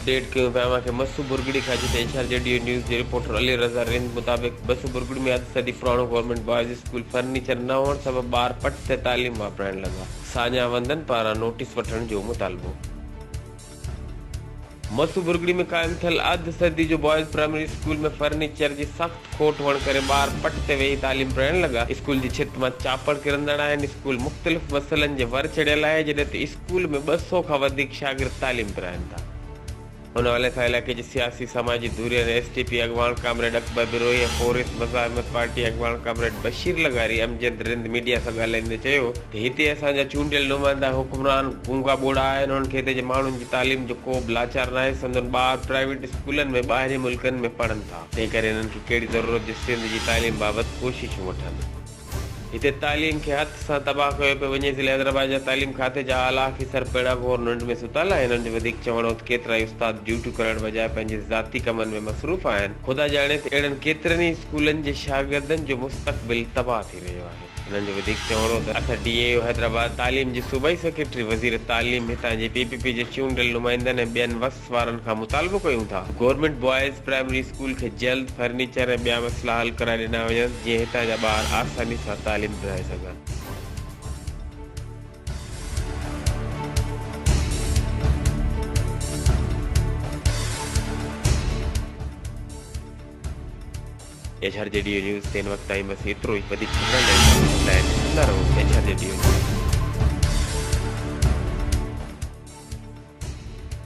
Update कयूं पिया खे मसू बुरगड़ी खां जिते HRJDU न्यूज़ जे रिपोर्टर अली रज़ा रेंज मुताबिक़ मसू बुरगड़ी में अधु सदी पुराणो गवर्नमेंट बॉयज़ स्कूल फर्नीचर न हुअण सबबि ॿार पट ते तालीम वापराइण लॻा। सान्या वंदन पारां नोटिस वठण जो मुतालबो। मसू बुरगड़ी में क़ाइम थियल अधु सदी जो बॉयज़ प्राइमरी स्कूल में फर्नीचर जी सख़्त खोट हुअण करे ॿार पट ते वेही तालीम पढ़ण लॻा। स्कूल जी छित मां चापड़ किरंदड़ आहिनि। स्कूल मुख़्तलिफ़ मसइलनि जे वर चढ़ियल आहे, जॾहिं त स्कूल में 200 खां वधीक शागिर्द तालीम पिराइनि था। उन हवाले सां इलाइक़े जे सियासी समाजी धुरियन STP अॻवान कामरेड अकबर बिरोही ऐं फोरिस मज़ाहिमत पार्टी अॻवान कामरेड बशीर लगारी अमजद रिंद मीडिया सां ॻाल्हाईंदे चयो त हिते असांजा चूंडियल नुमाइंदा हुक्मरान गूंगा ॿोड़ा आहिनि। उन्हनि खे हिते जे माण्हुनि जी तालीम जो को बि लाचार न आहे। संदन ॿार प्राइवेट स्कूलनि में ॿाहिरि मुल्कनि में पढ़नि था, तंहिं करे हिननि खे कहिड़ी ज़रूरत जे सिंध जी तालीम बाबति कोशिशूं वठनि। हिते तालीम खे हथ सां तबाह कयो पियो वञे। ज़िले हैदराबाद जा तालीम खाते जा आला ऑफिसर पिणा घोर निंड में सुतल आहिनि। हिननि जो वधीक चवणो त केतिरा ई उस्ताद ड्यूटियूं करण बजाए पंहिंजे ज़ाती कमनि में मसरूफ़ आहिनि। ख़ुदा ॼाणे त अहिड़नि केतिरनि ई स्कूलनि जे शागिर्दनि जो मुस्तक़बिल तबाह थी रहियो आहे। हिननि जो वधीक चवणो त असां DAO हैदराबाद तालीम जी सूबाई सेक्रेटरी वज़ीर तालीम हितां जे PPP जे चूंडियल नुमाइंदनि ऐं ॿियनि वस वारनि खां मुतालबो कयूं था गवर्नमेंट बॉयज़ प्राइमरी स्कूल खे जल्द फर्नीचर ऐं ॿिया मसइला हल कराए ॾिना वञनि, जीअं हितां जा ॿार आसानी सां तालीम पिराए सघनि। HRJDU न्यूज़ तेन वक्त ताईं बस एतिरो ई। वधीक ख़बरनि लाइ ॾिसंदा रहो HRJDU न्यूज़।